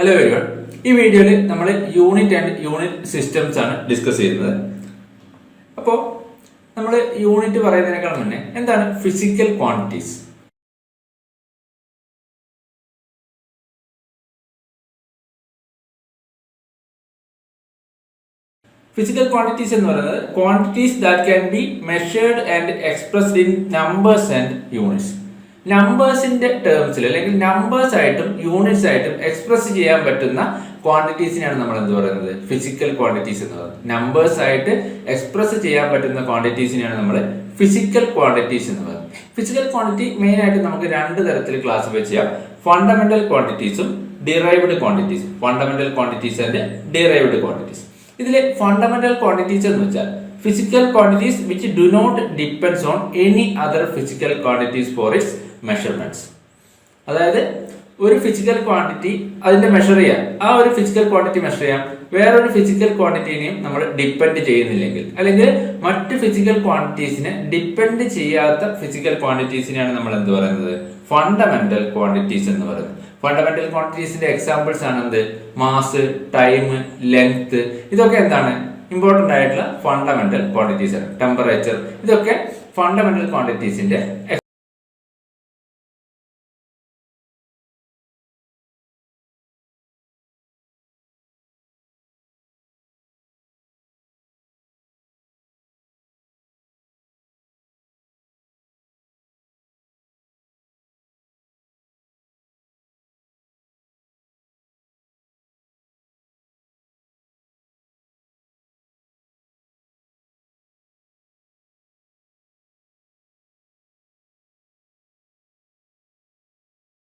Hello everyone, ഈ വീഡിയോയിൽ നമ്മൾ യൂണിറ്റ് ആൻഡ് യൂണിറ്റ് സിസ്റ്റംസ് ആണ് ഡിസ്കസ് ചെയ്യുന്നത്. അപ്പോൾ നമ്മൾ യൂണിറ്റ് പറയുന്നതിനേക്കാൾ മുന്നേ എന്താണ് ഫിസിക്കൽ ക്വാണ്ടിറ്റീസ്? ഫിസിക്കൽ ക്വാണ്ടിറ്റീസ് എന്ന് പറയുന്നത് quantities that can be measured and expressed in numbers and units. നമ്പേഴ്സിന്റെ ടേംസിൽ അല്ലെങ്കിൽ നമ്പേഴ്സ് ആയിട്ടും യൂണിറ്റ്സ് ആയിട്ടും എക്സ്പ്രസ് ചെയ്യാൻ പറ്റുന്ന ക്വാണ്ടിറ്റീസിനാണ് നമ്മൾ എന്ത് പറയുന്നത്? ഫിസിക്കൽ ക്വാണ്ടിറ്റീസ് എന്ന് പറയുന്നത്. നമ്പേഴ്സ് ആയിട്ട് എക്സ്പ്രസ് ചെയ്യാൻ പറ്റുന്ന ക്വാണ്ടിറ്റീസിനാണ് നമ്മൾ ഫിസിക്കൽ ക്വാണ്ടിറ്റീസ് എന്ന് പറയുന്നത്. ഫിസിക്കൽ ക്വാണ്ടിറ്റി മെയിൻ ആയിട്ട് നമുക്ക് രണ്ട് തരത്തിൽ ക്ലാസിഫൈ ചെയ്യാം: ഫണ്ടമെന്റൽ ക്വാണ്ടിറ്റീസും ഡിറൈവ്ഡ് ക്വാണ്ടിറ്റീസും. Fundamental quantities and derived quantities. ഇതിലെ ഫണ്ടമെന്റൽ ക്വാണ്ടിറ്റീസ് എന്ന് വെച്ചാൽ physical quantities which do not depends on any other physical quantities for its measurements. അതായത് ഒരു ഫിസിക്കൽ ക്വാണ്ടിറ്റി അതിന്റെ മെഷർ ചെയ്യാം, ആ ഒരു ഫിസിക്കൽ ക്വാണ്ടിറ്റി മെഷർ ചെയ്യാം വേറൊരു ഫിസിക്കൽ ക്വാണ്ടിറ്റിനെയും നമ്മൾ ഡിപ്പെൻഡ് ചെയ്യുന്നില്ലെങ്കിൽ, അല്ലെങ്കിൽ മറ്റ് ഫിസിക്കൽ ക്വാണ്ടിറ്റീസിനെ ഡിപ്പെൻഡ് ചെയ്യാത്ത ഫിസിക്കൽ ക്വാണ്ടിറ്റീസിനെയാണ് നമ്മൾ എന്ത് പറയുന്നത്? ഫണ്ടമെന്റൽ ക്വാണ്ടിറ്റീസ് എന്ന് പറയുന്നത്. ഫണ്ടമെന്റൽ ക്വാണ്ടിറ്റീസിന്റെ എക്സാമ്പിൾസ് ആണ് എന്ത്? Mass, time, length. ഇതൊക്കെ എന്താണ്? ഇമ്പോർട്ടന്റ് ആയിട്ടുള്ള ഫണ്ടമെന്റൽ ക്വാണ്ടിറ്റീസ് ആണ്. ടെമ്പറേച്ചർ, ഇതൊക്കെ ഫണ്ടമെന്റൽ ക്വാണ്ടിറ്റീസിന്റെ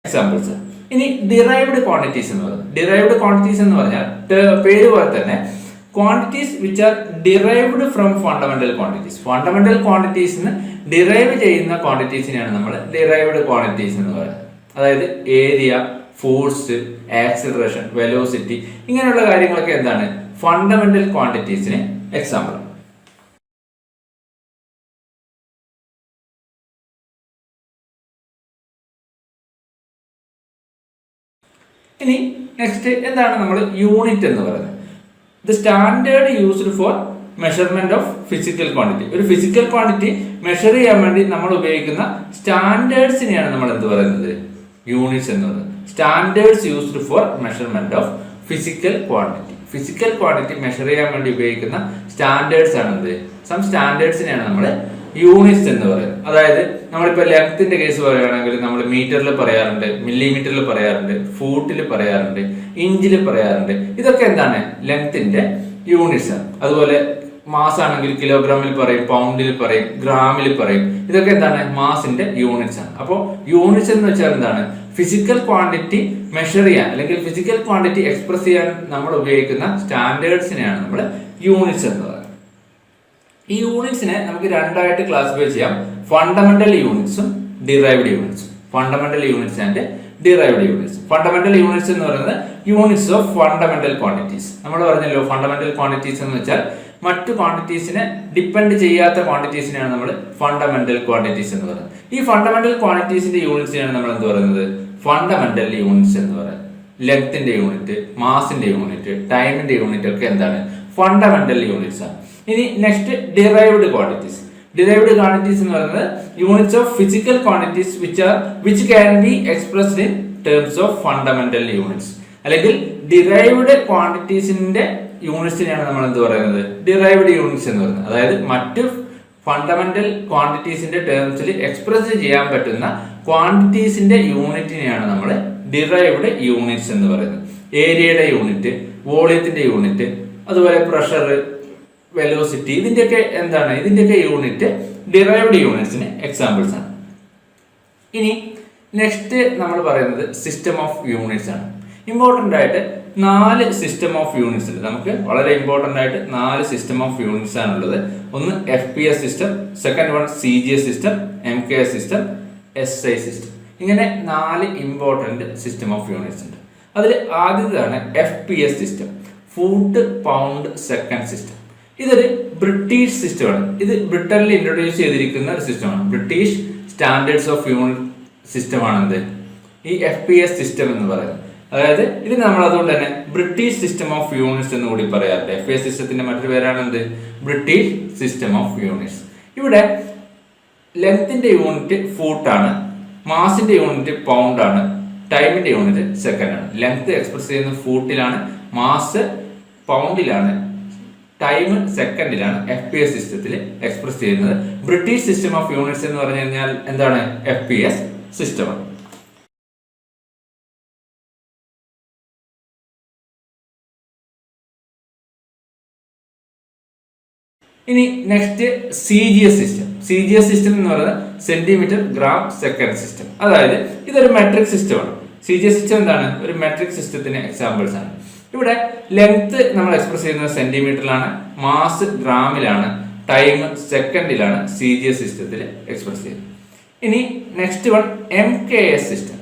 എക്സാമ്പിൾസ്. ഇനി ഡിറൈവ്ഡ് ക്വാണ്ടിറ്റീസ് എന്ന് പറയുന്നത്, ഡിറൈവ്ഡ് ക്വാണ്ടിറ്റീസ് എന്ന് പറഞ്ഞാൽ പേര് പോലെ തന്നെ quantities which are derived from fundamental quantities. Fundamental ക്വാണ്ടിറ്റീസിന് ഡിറൈവ് ചെയ്യുന്ന ക്വാണ്ടിറ്റീസിനെയാണ് നമ്മൾ ഡിറൈവ്ഡ് ക്വാണ്ടിറ്റീസ് എന്ന് പറയുന്നത്. അതായത് ഏരിയ, ഫോഴ്സ്, ആക്സിലറേഷൻ, വെലോസിറ്റി, ഇങ്ങനെയുള്ള കാര്യങ്ങളൊക്കെ എന്താണ്? ഫണ്ടമെന്റൽ ക്വാണ്ടിറ്റീസിന് എക്സാമ്പിൾ. ഇനി നെക്സ്റ്റ് എന്താണ് നമ്മൾ യൂണിറ്റ് എന്ന് പറയുന്നത്? The standard used for measurement of physical quantity. ഒരു ഫിസിക്കൽ ക്വാണ്ടിറ്റി മെഷർ ചെയ്യാൻ വേണ്ടി നമ്മൾ ഉപയോഗിക്കുന്ന സ്റ്റാൻഡേർഡ്സിനെയാണ് നമ്മൾ എന്ത് പറയുന്നത്? യൂണിറ്റ്സ് എന്ന് പറയുന്നത്. Standards used for measurement of physical quantity. Physical quantity measure ചെയ്യാൻ വേണ്ടി ഉപയോഗിക്കുന്ന സ്റ്റാൻഡേർഡ്സ് ആണ് എന്ത്? സം സ്റ്റാൻഡേർഡ്സിനെയാണ് നമ്മൾ യൂണിറ്റ്സ് എന്ന് പറയുന്നത്. അതായത് നമ്മളിപ്പോ ലെങ്ത്തിന്റെ കേസ് പറയുകയാണെങ്കിൽ നമ്മൾ മീറ്ററിൽ പറയാറുണ്ട്, മില്ലിമീറ്ററിൽ പറയാറുണ്ട്, ഫൂട്ടിൽ പറയാറുണ്ട്, ഇഞ്ചിൽ പറയാറുണ്ട്. ഇതൊക്കെ എന്താണ്? ലെങ്ത്തിന്റെ യൂണിറ്റ്സ് ആണ്. അതുപോലെ മാസ് ആണെങ്കിൽ കിലോഗ്രാമിൽ പറയും, പൗണ്ടിൽ പറയും, ഗ്രാമിൽ പറയും. ഇതൊക്കെ എന്താണ്? മാസിന്റെ യൂണിറ്റ്സ് ആണ്. അപ്പോൾ യൂണിറ്റ്സ് എന്ന് വെച്ചാൽ എന്താണ്? ഫിസിക്കൽ ക്വാണ്ടിറ്റി മെഷർ ചെയ്യാൻ അല്ലെങ്കിൽ ഫിസിക്കൽ ക്വാണ്ടിറ്റി എക്സ്പ്രസ് ചെയ്യാൻ നമ്മൾ ഉപയോഗിക്കുന്ന സ്റ്റാൻഡേർഡ്സിനെയാണ് നമ്മൾ യൂണിറ്റ്സ് എന്ന് പറയുന്നത്. ഈ യൂണിറ്റ്സിനെ നമുക്ക് രണ്ടായിട്ട് ക്ലാസിഫൈ ചെയ്യാം: ഫണ്ടമെന്റൽ യൂണിറ്റ്സും ഡിറൈവ്ഡ് യൂണിറ്റ്സും. Fundamental units and derived units. Fundamental units എന്ന് പറയുന്നത് യൂണിറ്റ്സ് ഓഫ് ഫണ്ടമെന്റൽ ക്വാണ്ടിറ്റീസ്. നമ്മൾ പറഞ്ഞല്ലോ, ഫണ്ടമെന്റൽ ക്വാണ്ടിറ്റീസ് എന്ന് വെച്ചാൽ മറ്റു ക്വാണ്ടിറ്റീസിനെ ഡിപ്പെൻഡ് ചെയ്യാത്ത ക്വാണ്ടിറ്റീസിനെയാണ് നമ്മൾ ഫണ്ടമെന്റൽ ക്വാണ്ടിറ്റീസ് എന്ന് പറയുന്നത്. ഈ ഫണ്ടമെന്റൽ ക്വാണ്ടിറ്റീസിന്റെ യൂണിറ്റ്സിനെയാണ് നമ്മൾ എന്ത് പറയുന്നത്? ഫണ്ടമെന്റൽ യൂണിറ്റ്സ് എന്ന് പറയുന്നത്. ലെങ്ത്തിന്റെ യൂണിറ്റ്, മാസിന്റെ യൂണിറ്റ്, ടൈമിന്റെ യൂണിറ്റ് ഒക്കെ എന്താണ്? ഫണ്ടമെന്റൽ യൂണിറ്റ്സ് ആണ്. ഇനി next derived quantities. Derived quantities എന്ന് പറയുന്നത് units of physical quantities which can be expressed in terms of fundamental units. അല്ലെങ്കിൽ ഡിറൈവ്ഡ് ക്വാണ്ടിറ്റീസിന്റെ യൂണിറ്റ്സിനെയാണ് നമ്മൾ എന്ത് പറയുന്നത്? ഡിറൈവ്ഡ് യൂണിറ്റ്സ് എന്ന് പറയുന്നത്. അതായത് മറ്റ് ഫണ്ടമെന്റൽ ക്വാണ്ടിറ്റീസിന്റെ ടേംസിൽ എക്സ്പ്രസ് ചെയ്യാൻ പറ്റുന്ന ക്വാണ്ടിറ്റീസിന്റെ യൂണിറ്റിനെയാണ് നമ്മൾ ഡിറൈവ്ഡ് യൂണിറ്റ്സ് എന്ന് പറയുന്നത്. ഏരിയയുടെ യൂണിറ്റ്, വോളിയത്തിന്റെ യൂണിറ്റ്, അതുപോലെ പ്രഷർ, വെലോസിറ്റി, ഇതിന്റെയൊക്കെ എന്താണ്? ഇതിന്റെയൊക്കെ യൂണിറ്റ് ഡിറൈവ്ഡ് യൂണിറ്റ്സിന് എക്സാമ്പിൾസ് ആണ്. ഇനി നെക്സ്റ്റ് നമ്മൾ പറയുന്നത് സിസ്റ്റം ഓഫ് യൂണിറ്റ്സ് ആണ്. ഇമ്പോർട്ടന്റ് ആയിട്ട് 4 സിസ്റ്റം ഓഫ് യൂണിറ്റ്സ് ഉണ്ട്. നമുക്ക് വളരെ ഇമ്പോർട്ടന്റ് ആയിട്ട് 4 സിസ്റ്റം ഓഫ് യൂണിറ്റ്സ് ആണുള്ളത്. ഒന്ന് FPS system, second one CGS system, MKS system, SI system. ഇങ്ങനെ 4 ഇമ്പോർട്ടന്റ് സിസ്റ്റം ഓഫ് യൂണിറ്റ്സ് ഉണ്ട്. അതിൽ ആദ്യത്തേതാണ് FPS system, foot pound second system. ഇതൊരു ബ്രിട്ടീഷ് സിസ്റ്റമാണ്. ഇത് ബ്രിട്ടനിൽ ഇൻട്രൊഡ്യൂസ് ചെയ്തിരിക്കുന്ന ഒരു സിസ്റ്റമാണ്. ബ്രിട്ടീഷ് സ്റ്റാൻഡേർഡ്സ് ഓഫ് യൂണിറ്റ് സിസ്റ്റമാണെന്ത്? ഈ FPS സിസ്റ്റം എന്ന് പറയുന്നത്. അതായത് ഇത് നമ്മൾ അതുകൊണ്ട് തന്നെ ബ്രിട്ടീഷ് സിസ്റ്റം ഓഫ് യൂണിറ്റ്സ് എന്ന് കൂടി പറയാറുണ്ട്. FA സിസ്റ്റത്തിന്റെ മറ്റൊരു പേരാണ് എന്ത്? British system of units. ഇവിടെ ലെങ്ത്തിന്റെ യൂണിറ്റ് ഫൂട്ടാണ്, മാസിന്റെ യൂണിറ്റ് പൗണ്ട് ആണ്, ടൈമിന്റെ യൂണിറ്റ് സെക്കൻഡ് ആണ്. ലെങ്ത് എക്സ്പ്രസ് ചെയ്യുന്നത് ഫൂട്ടിലാണ്, മാസ് പൗണ്ടിലാണ്, ടൈം സെക്കൻഡിലാണ് FPS സിസ്റ്റത്തിൽ എക്സ്പ്രസ് ചെയ്യുന്നത്. ബ്രിട്ടീഷ് സിസ്റ്റം ഓഫ് യൂണിറ്റ്സ് എന്ന് പറഞ്ഞു കഴിഞ്ഞാൽ എന്താണ്? FPS സിസ്റ്റമാണ്. ഇനി next CGS system. CGS system എന്ന് പറയുന്നത് സെന്റിമീറ്റർ ഗ്രാം സെക്കൻഡ് സിസ്റ്റം. അതായത് ഇതൊരു മെട്രിക് സിസ്റ്റമാണ്. CGS സിസ്റ്റം എന്താണ്? ഒരു മെട്രിക് സിസ്റ്റത്തിന് എക്സാമ്പിൾസ് ആണ്. ഇവിടെ ലെങ്ത് നമ്മൾ എക്സ്പ്രസ് ചെയ്യുന്നത് സെന്റിമീറ്ററിലാണ്, മാസ് ഗ്രാമിലാണ്, ടൈം സെക്കൻഡിലാണ് CGS സിസ്റ്റത്തിൽ എക്സ്പ്രസ് ചെയ്യുന്നത്. ഇനി next one MKS system.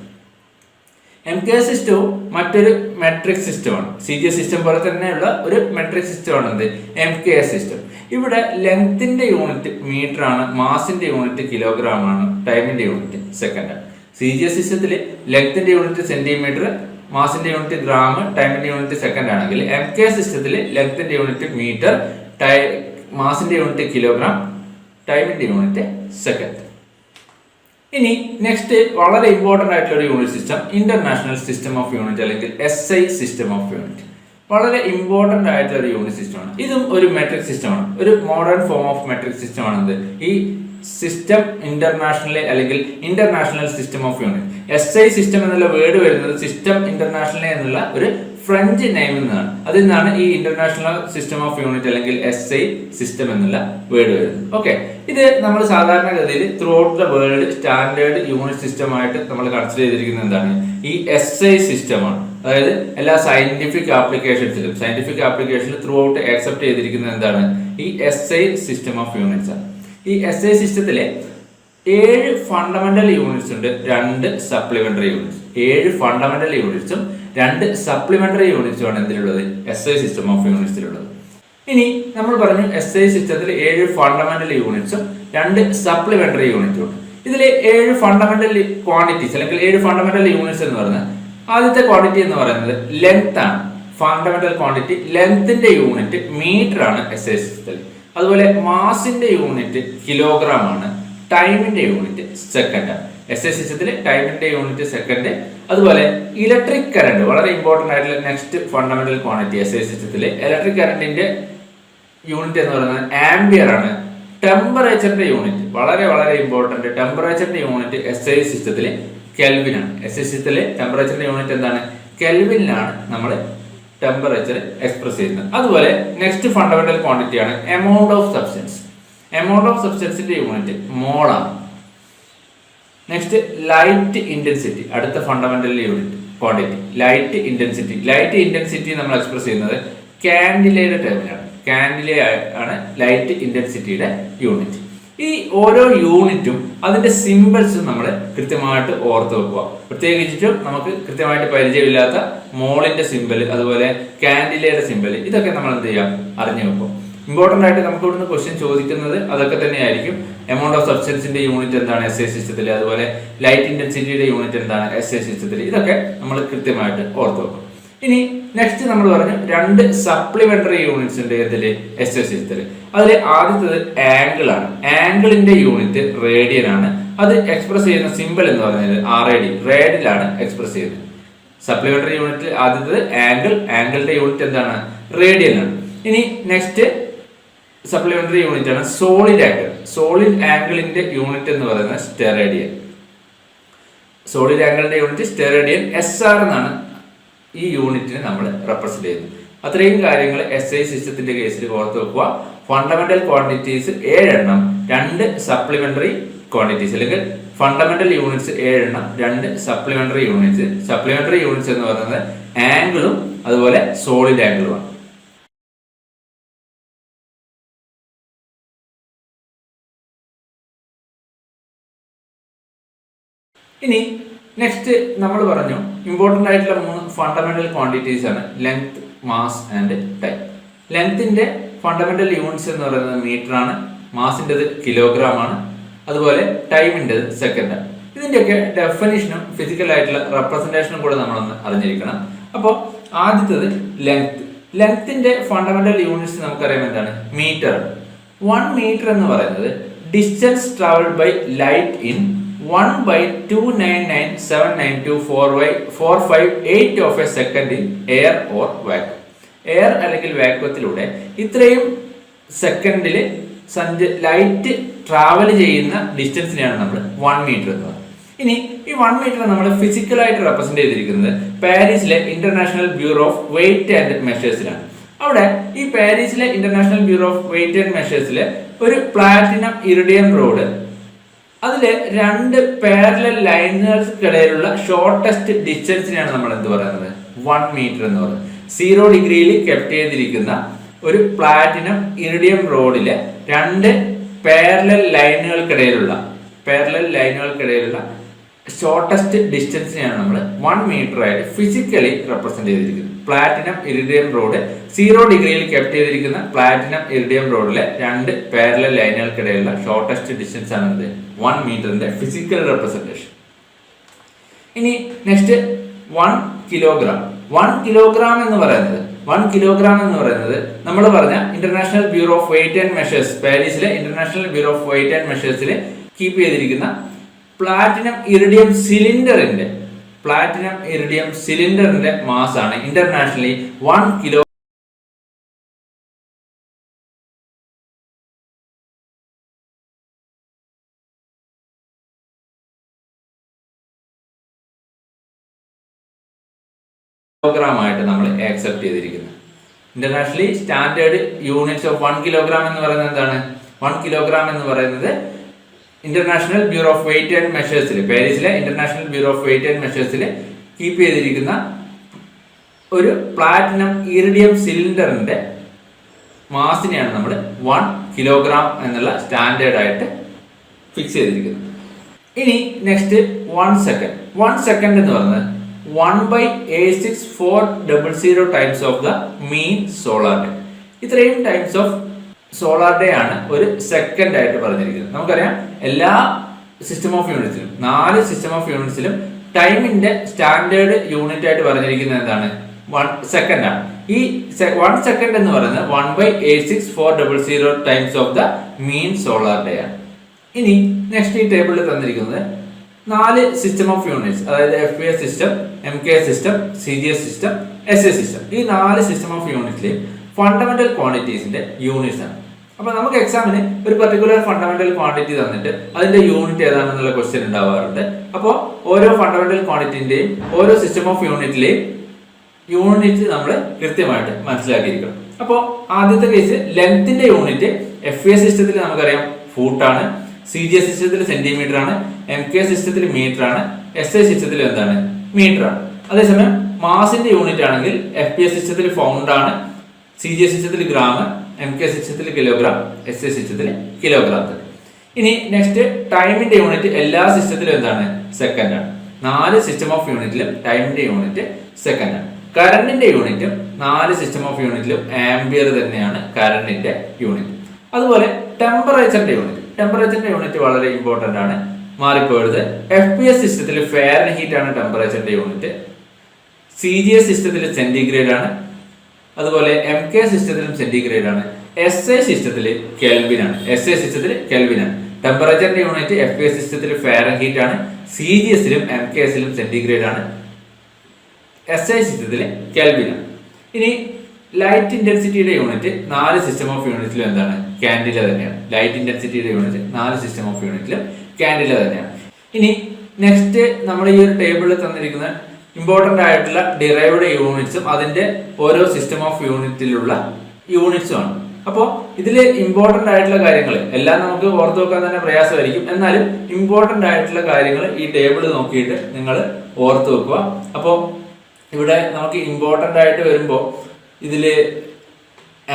MKS സിസ്റ്റവും മറ്റൊരു മെട്രിക് സിസ്റ്റമാണ്. CGS സിസ്റ്റം പോലെ തന്നെയുള്ള ഒരു മെട്രിക് സിസ്റ്റമാണ് എന്ത്? MKS system. ഇവിടെ ലെങ്ത്തിന്റെ യൂണിറ്റ് മീറ്റർ ആണ്, മാസിന്റെ യൂണിറ്റ് കിലോഗ്രാം ആണ്, ടൈമിന്റെ യൂണിറ്റ് സെക്കൻഡ് ആണ്. CGS സിസ്റ്റത്തിൽ ലെങ്ത്തിന്റെ യൂണിറ്റ് സെന്റിമീറ്റർ, മാസിന്റെ യൂണിറ്റ് ഗ്രാം, ടൈമിന്റെ യൂണിറ്റ് സെക്കൻഡ് ആണെങ്കിൽ MKS സിസ്റ്റത്തിൽ ലെങ്ത്തിന്റെ യൂണിറ്റ് മീറ്റർ, മാസിന്റെ യൂണിറ്റ് കിലോഗ്രാം, ടൈമിന്റെ യൂണിറ്റ് സെക്കൻഡ്. ഇനി നെക്സ്റ്റ് വളരെ ഇമ്പോർട്ടന്റ് ആയിട്ടുള്ള ഒരു unit system, international system of unit അല്ലെങ്കിൽ SI സിസ്റ്റം ഓഫ് യൂണിറ്റ്. വളരെ ഇമ്പോർട്ടന്റ് ആയിട്ടുള്ള ഒരു യൂണിറ്റ് സിസ്റ്റമാണ്. ഇതും ഒരു മെട്രിക് സിസ്റ്റമാണ്, ഒരു modern form of metric system ആണെന്ത് ഈ സിസ്റ്റം ഇന്റർനാഷണൽ അല്ലെങ്കിൽ international system of unit. SI system എന്നുള്ള വേർഡ് വരുന്നത് സിസ്റ്റം ഇന്റർനാഷണൽ എന്നുള്ള ഒരു ഫ്രഞ്ച് നെയിമിൽ നിന്നാണ്. അതിൽ നിന്നാണ് ഈ ഇന്റർനാഷണൽ സിസ്റ്റം ഓഫ് യൂണിറ്റ് അല്ലെങ്കിൽ SI സിസ്റ്റം എന്നുള്ള വേർഡ് വരുന്നത്. ഓക്കെ, ഇത് നമ്മൾ സാധാരണഗതിയിൽ through out the world standard unit system ആയിട്ട് നമ്മൾ കൺസിഡർ ചെയ്തിരിക്കുന്നത് എന്താണ്? ഈ SI സിസ്റ്റമാണ്. അതായത് എല്ലാ സയന്റിഫിക് ആപ്ലിക്കേഷനിലും ത്രൂ ഔട്ട് ആക്സെപ്റ്റ് ചെയ്തിരിക്കുന്നത് എന്താണ്? ഈ SI സിസ്റ്റം ഓഫ് യൂണിറ്റ്സ് ആണ്. ഈ SI സിസ്റ്റത്തിലെ 7 ഫണ്ടമെന്റൽ യൂണിറ്റ്സ് ഉണ്ട്, 2 സപ്ലിമെന്ററി യൂണിറ്റ്സ്. 7 ഫണ്ടമെന്റൽ യൂണിറ്റ്സും 2 സപ്ലിമെന്ററി യൂണിറ്റ്സും ആണ് എന്തിലുള്ളത്? SI സിസ്റ്റം ഓഫ് യൂണിറ്റ്സിലുള്ളത്. ഇനി നമ്മൾ പറഞ്ഞു SI സിസ്റ്റത്തിൽ 7 ഫണ്ടമെന്റൽ യൂണിറ്റ്സും 2 സപ്ലിമെന്ററി യൂണിറ്റും ഉണ്ട്. ഇതിലെ 7 ഫണ്ടമെന്റൽ ക്വാണ്ടിറ്റീസ് അല്ലെങ്കിൽ 7 ഫണ്ടമെന്റൽ യൂണിറ്റ്സ് എന്ന് പറഞ്ഞാൽ ആദ്യത്തെ ക്വാണ്ടിറ്റി എന്ന് പറയുന്നത് ലെങ്ത് ആണ്. ഫണ്ടമെന്റൽ ക്വാണ്ടിറ്റി ലെങ്ത്തിന്റെ യൂണിറ്റ് മീറ്റർ ആണ് SI സിസ്റ്റത്തിൽ. അതുപോലെ മാസിന്റെ യൂണിറ്റ് കിലോഗ്രാം ആണ്, ടൈമിന്റെ യൂണിറ്റ് സെക്കൻഡ് ആണ്. SI സിസ്റ്റത്തിൽ ടൈമിന്റെ യൂണിറ്റ് സെക്കൻഡ്. അതുപോലെ ഇലക്ട്രിക് കറണ്ട് വളരെ ഇമ്പോർട്ടന്റ് ആയിട്ടുള്ള നെക്സ്റ്റ് ഫണ്ടമെന്റൽ ക്വാണ്ടിറ്റി SI സിസ്റ്റത്തിൽ ഇലക്ട്രിക് കറണ്ടിന്റെ യൂണിറ്റ് എന്ന് പറയുന്നത് ആംബിയർ ആണ്. ടെമ്പറേച്ചറിന്റെ യൂണിറ്റ് വളരെ വളരെ ഇമ്പോർട്ടന്റ്, ടെമ്പറേച്ചറിന്റെ യൂണിറ്റ് SI സിസ്റ്റത്തിൽ കെൽവിൻ ആണ്. SI സിസ്റ്റത്തിലെ ടെമ്പറേച്ചറിന്റെ യൂണിറ്റ് എന്താണ്? കെൽവിനിലാണ് നമ്മൾ ടെമ്പറേച്ചർ എക്സ്പ്രസ് ചെയ്യുന്നത്. അതുപോലെ നെക്സ്റ്റ് ഫണ്ടമെന്റൽ ക്വാണ്ടിറ്റി ആണ് amount of substance. Amount of സബ്സ്റ്റൻസിന്റെ യൂണിറ്റ് മോൾ ആണ്. നെക്സ്റ്റ് ലൈറ്റ് ഇന്റൻസിറ്റി, അടുത്ത fundamental unit quantity light intensity. Light intensity നമ്മൾ എക്സ്പ്രസ് ചെയ്യുന്നത് കാൻഡിലയുടെ ടേമിലാണ്. കാൻഡില ആണ് ലൈറ്റ് ഇന്റൻസിറ്റിയുടെ യൂണിറ്റ്. ഈ ഓരോ യൂണിറ്റും അതിന്റെ സിമ്പിൾസും നമ്മൾ കൃത്യമായിട്ട് ഓർത്ത് വെക്കുക. പ്രത്യേകിച്ചും നമുക്ക് കൃത്യമായിട്ട് പരിചയമില്ലാത്ത മോളിന്റെ സിമ്പിൾ, അതുപോലെ കാൻഡിലയുടെ സിമ്പിൾ, ഇതൊക്കെ നമ്മൾ എന്ത് ചെയ്യാം? അറിഞ്ഞു വെക്കും. ഇമ്പോർട്ടന്റ് ആയിട്ട് നമുക്ക് ഇവിടുന്ന് ക്വസ്റ്റ്യൻ ചോദിക്കുന്നത് അതൊക്കെ തന്നെയായിരിക്കും. എമൗണ്ട് ഓഫ് സബ്സ്റ്റൻസിന്റെ യൂണിറ്റ് എന്താണ് SI സിസ്റ്റത്തിൽ, അതുപോലെ ലൈറ്റ് ഇന്റൻസിറ്റിയുടെ യൂണിറ്റ് എന്താണ് SI സിസ്റ്റത്തിൽ, ഇതൊക്കെ നമ്മൾ കൃത്യമായിട്ട് ഓർത്ത് വെക്കും. ഇനി നെക്സ്റ്റ് നമ്മൾ പറഞ്ഞു 2 സപ്ലിമെന്ററി യൂണിറ്റ്സ് ഉണ്ട് ഇതില് SI സിസ്റ്റത്തിൽ. അതിൽ ആദ്യത്തത് ആംഗിൾ ആണ്. ആംഗിളിന്റെ യൂണിറ്റ് റേഡിയൻ ആണ്. അത് എക്സ്പ്രസ് ചെയ്യുന്ന സിമ്പിൾ എന്ന് പറയുന്നത് RAD, റേഡിലാണ് എക്സ്പ്രസ് ചെയ്യുന്നത്. സപ്ലിമെന്ററി യൂണിറ്റ് ആദ്യത്തത് ആംഗിൾ, ആംഗിളിന്റെ യൂണിറ്റ് എന്താണ്? റേഡിയൻ ആണ്. ഇനി നെക്സ്റ്റ് സപ്ലിമെന്ററി യൂണിറ്റ് ആണ് സോളിഡ് ആംഗിൾ. സോളിഡ് ആംഗിളിന്റെ യൂണിറ്റ് എന്ന് പറയുന്നത് സ്റ്റെറേഡിയൻ. സോളിഡ് ആംഗിളിന്റെ യൂണിറ്റ് സ്റ്റെറേഡിയൻ, SR എന്നാണ് ഈ യൂണിറ്റിനെ നമ്മൾ റെപ്രസെന്റ് ചെയ്യുന്നത്. അത്രയും കാര്യങ്ങൾ SI സിസ്റ്റത്തിന്റെ കേസിൽ ഓർത്ത് വെക്കുക. ഫണ്ടമെന്റൽ ക്വാണ്ടിറ്റീസ് 7 എണ്ണം, 2 സപ്ലിമെന്ററി ക്വാണ്ടിറ്റീസ് അല്ലെങ്കിൽ ഫണ്ടമെന്റൽ യൂണിറ്റ്സ് 7 എണ്ണം, 2 സപ്ലിമെന്ററി യൂണിറ്റ്സ്. സപ്ലിമെന്ററി യൂണിറ്റ്സ് എന്ന് പറയുന്നത് ആംഗിളും അതുപോലെ സോളിഡ് ആംഗിളുമാണ്. ഇനി നെക്സ്റ്റ് നമ്മൾ പറഞ്ഞു ഇമ്പോർട്ടന്റ് ആയിട്ടുള്ള 3 ഫണ്ടമെന്റൽ ക്വാണ്ടിറ്റീസ് ആണ് ലെങ്ത്, മാസ് ആൻഡ് ടൈം. ലെങ്ത്തിന്റെ ഫണ്ടമെന്റൽ യൂണിറ്റ്സ് എന്ന് പറയുന്നത് മീറ്റർ ആണ്, മാസിൻ്റെത് കിലോഗ്രാം ആണ്, അതുപോലെ ടൈമിൻ്റെത് സെക്കൻഡ് ആണ്. ഇതിൻ്റെയൊക്കെ ഡെഫിനിഷനും ഫിസിക്കൽ ആയിട്ടുള്ള റെപ്രസെൻറ്റേഷനും കൂടെ നമ്മളൊന്ന് അറിഞ്ഞിരിക്കണം. അപ്പോൾ ആദ്യത്തത് ലെങ്ത്തിന്റെ ഫണ്ടമെന്റൽ യൂണിറ്റ്സ് നമുക്കറിയാം എന്താണ്, മീറ്റർ. 1 മീറ്റർ എന്ന് പറയുന്നത് distance travelled by light in 1/299,792,458 of a second in air or vacuum. Air അല്ലെങ്കിൽ വാക്വത്തിലൂടെ ഇത്രയും സെക്കൻഡിൽ ലൈറ്റ് ട്രാവൽ ചെയ്യുന്ന ഡിസ്റ്റൻസിനെയാണ് നമ്മൾ 1 മീറ്റർ എന്ന് പറയുന്നത്. ഇനി ഈ 1 മീറ്റർ നമ്മൾ ഫിസിക്കലായിട്ട് റെപ്രസെന്റ് ചെയ്തിരിക്കുന്നത് പാരീസിലെ international bureau of weight and മെഷേഴ്സിലാണ്. അവിടെ ഈ പാരീസിലെ international bureau of weight and മെഷേഴ്സിലെ ഒരു പ്ലാറ്റിനം ഇറിഡിയം റോഡ്, അതിലെ 2 പാരലൽ ലൈനുകൾക്കിടയിലുള്ള ഷോർട്ടസ്റ്റ് ഡിസ്റ്റൻസിനെയാണ് നമ്മൾ എന്ത് പറയുന്നത്, 1 മീറ്റർ എന്ന് പറയുന്നത്. 0 ഡിഗ്രിയിൽ കെപ്റ്റ് ചെയ്തിരിക്കുന്ന ഒരു പ്ലാറ്റിനം ഇറിഡിയം റോഡിലെ 2 പാരലൽ ലൈനുകൾക്കിടയിലുള്ള ഷോർട്ടസ്റ്റ് ഡിസ്റ്റൻസിനെയാണ് നമ്മൾ 1 മീറ്റർ ആയിട്ട് ഫിസിക്കലി റെപ്രസെന്റ് ചെയ്തിരിക്കുന്നത്. പ്ലാറ്റിനം ഇറിഡിയം റോഡ് 0 ഡിഗ്രിയിൽ കെപ്റ്റ് ചെയ്തിരിക്കുന്ന പ്ലാറ്റിനം ഇറിഡിയം റോഡിലെ 2 പാരലൽ ലൈനുകൾക്കിടയിലുള്ള ഷോർട്ടസ്റ്റ് ഡിസ്റ്റൻസ് ആണ് 1 മീറ്ററിന്റെ ഫിസിക്കൽ റെപ്രസെന്റേഷൻ. ഇനി നെക്സ്റ്റ് 1 കിലോഗ്രാം. 1 കിലോഗ്രാം എന്ന് പറയുന്നത് നമ്മൾ പറഞ്ഞ international bureau of weight and measures, പാരീസിലെ international bureau of weight and മെഷേഴ്സിൽ കീപ്പ് ചെയ്തിരിക്കുന്ന പ്ലാറ്റിനം ഇറിഡിയം സിലിണ്ടറിന്റെ മാസ് ആണ് ഇന്റർനാഷണലി 1 കിലോഗ്രാം ആയിട്ട് നമ്മൾ ആക്സെപ്റ്റ് ചെയ്തിരിക്കുന്നത്. Internationally standard units of 1 kilogram എന്ന് പറയുന്നത് എന്താണ്, 1 കിലോഗ്രാം എന്ന് പറയുന്നത് international bureau of weight and മെഷേഴ്സിൽ, പാരീസിലെ international bureau of weight and മെഷേഴ്സിൽ കീപ്പ് ചെയ്തിരിക്കുന്ന ഒരു പ്ലാറ്റിനം ഇറിഡിയം സിലിണ്ടറിന്റെ മാസിനെയാണ് നമ്മൾ 1 കിലോഗ്രാം എന്നുള്ള സ്റ്റാൻഡേർഡ് ആയിട്ട് ഫിക്സ് ചെയ്തിരിക്കുന്നത്. ഇനി നെക്സ്റ്റ് 1 സെക്കൻഡ്. 1 സെക്കൻഡ് എന്ന് പറയുന്നത് 1/A6400 times of the mean solar day. ഇത്രയും ടൈംസ് ഓഫ് സോളാർ ഡേ ആണ് ഒരു സെക്കൻഡ് ആയിട്ട് പറഞ്ഞിരിക്കുന്നത്. നമുക്കറിയാം എല്ലാ സിസ്റ്റം ഓഫ് യൂണിറ്റ്സിലും 4 സിസ്റ്റം ഓഫ് യൂണിറ്റ്സിലും ടൈമിന്റെ സ്റ്റാൻഡേർഡ് യൂണിറ്റ് ആയിട്ട് പറഞ്ഞിരിക്കുന്നത് എന്താണ്, 1 സെക്കൻഡ് ആണ്. ഈ 1 സെക്കൻഡ് എന്ന് പറയുന്നത് 1/A6400 times of the mean solar day ആണ്. ഇനി നെക്സ്റ്റ് ഈ ടേബിളിൽ തന്നിരിക്കുന്നത് 4 സിസ്റ്റം ഓഫ് യൂണിറ്റ്സ്, അതായത് FPS system, MK system, CGS system, SA system. ഈ 4 സിസ്റ്റം ഓഫ് യൂണിറ്റ്സിലെയും ഫണ്ടമെന്റൽ ക്വാണ്ടിറ്റീസിന്റെ യൂണിറ്റ്സ് ആണ്. അപ്പൊ നമുക്ക് എക്സാമിന് ഒരു പർട്ടിക്കുലർ ഫണ്ടമെന്റൽ ക്വാണ്ടിറ്റി തന്നിട്ട് അതിന്റെ യൂണിറ്റ് ഏതാണെന്നുള്ള ക്വസ്റ്റ്യൻ ഉണ്ടാവാറുണ്ട്. അപ്പോൾ ഓരോ ഫണ്ടമെന്റൽ ക്വാണ്ടിറ്റിന്റെയും ഓരോ സിസ്റ്റം ഓഫ് യൂണിറ്റിലെയും യൂണിറ്റ് നമ്മൾ കൃത്യമായിട്ട് മനസ്സിലാക്കിയിരിക്കണം. അപ്പോൾ ആദ്യത്തെ കേസ് ലെങ്ത്തിന്റെ യൂണിറ്റ് FA സിസ്റ്റത്തിൽ നമുക്കറിയാം ഫൂട്ടാണ്, CGS സിസ്റ്റത്തിൽ സെന്റിമീറ്റർ ആണ്, MK സിസ്റ്റത്തിൽ മീറ്റർ ആണ്, SA സിസ്റ്റത്തിൽ എന്താണ്, മീറ്റർ ആണ്. അതേസമയം മാസിന്റെ യൂണിറ്റ് ആണെങ്കിൽ FPS സിസ്റ്റത്തിൽ പൗണ്ട് ആണ്, CGS സിസ്റ്റത്തിൽ ഗ്രാം, MK സിസ്റ്റത്തിൽ കിലോഗ്രാം, SA സിസ്റ്റത്തിൽ കിലോഗ്രാം. ഇനി നെക്സ്റ്റ് ടൈമിന്റെ യൂണിറ്റ് എല്ലാ സിസ്റ്റത്തിലും എന്താണ്, സെക്കൻഡ് ആണ്. 4 സിസ്റ്റം ഓഫ് യൂണിറ്റിലും ടൈമിന്റെ യൂണിറ്റ് സെക്കൻഡ് ആണ്. കറണ്ടിന്റെ യൂണിറ്റും 4 സിസ്റ്റം ഓഫ് യൂണിറ്റിലും ആംബിയർ തന്നെയാണ് കറണ്ടിന്റെ യൂണിറ്റ്. അതുപോലെ ടെമ്പറേച്ചറിന്റെ യൂണിറ്റ് വളരെ ഇമ്പോർട്ടന്റ് ആണ്, മാറിപ്പോയത്. FPS സിസ്റ്റത്തിൽ ഫാരൻഹീറ്റ് ആണ് ടെമ്പറേച്ചറിന്റെ യൂണിറ്റ്, CGS സിസ്റ്റത്തിൽ സെന്റിഗ്രേഡ് ആണ്, അതുപോലെ MK സിസ്റ്റത്തിലും സെന്റിഗ്രേഡ് ആണ്, SA സിസ്റ്റത്തിൽ കെൽവിൻ ആണ്. ടെമ്പറേച്ചറിന്റെ യൂണിറ്റ് FPS സിസ്റ്റത്തിൽ ഫാരൻഹീറ്റ് ആണ്, CGSലും MKസിലും സെന്റിഗ്രേഡ് ആണ്, SA സിസ്റ്റത്തിൽ കെൽവിൻ ആണ്. ഇനി ലൈറ്റ് ഇന്റൻസിറ്റിയുടെ യൂണിറ്റ് 4 സിസ്റ്റം ഓഫ് യൂണിറ്റിലും എന്താണ്, കാൻഡില തന്നെയാണ്. ലൈറ്റ് ഇന്റൻസിറ്റിയുടെ യൂണിറ്റ് 4 സിസ്റ്റം ഓഫ് യൂണിറ്റിലും കാൻഡില തന്നെയാണ്. ഇനി നെക്സ്റ്റ് നമ്മൾ ഈ ഒരു ടേബിളിൽ തന്നിരിക്കുന്ന ഇമ്പോർട്ടന്റ് ആയിട്ടുള്ള ഡിറൈവ്ഡ് യൂണിറ്റ്സും അതിന്റെ ഓരോ സിസ്റ്റം ഓഫ് യൂണിറ്റിലുള്ള യൂണിറ്റ്സും ആണ്. അപ്പോൾ ഇതിൽ ഇമ്പോർട്ടന്റ് ആയിട്ടുള്ള കാര്യങ്ങൾ എല്ലാം നമുക്ക് ഓർത്ത് വെക്കാൻ തന്നെ പ്രയാസമായിരിക്കും. എന്നാലും ഇമ്പോർട്ടന്റ് ആയിട്ടുള്ള കാര്യങ്ങൾ ഈ ടേബിൾ നോക്കിയിട്ട് നിങ്ങൾ ഓർത്ത് വെക്കുക. അപ്പോൾ ഇവിടെ നമുക്ക് ഇമ്പോർട്ടന്റ് ആയിട്ട് വരുമ്പോൾ ഇതിൽ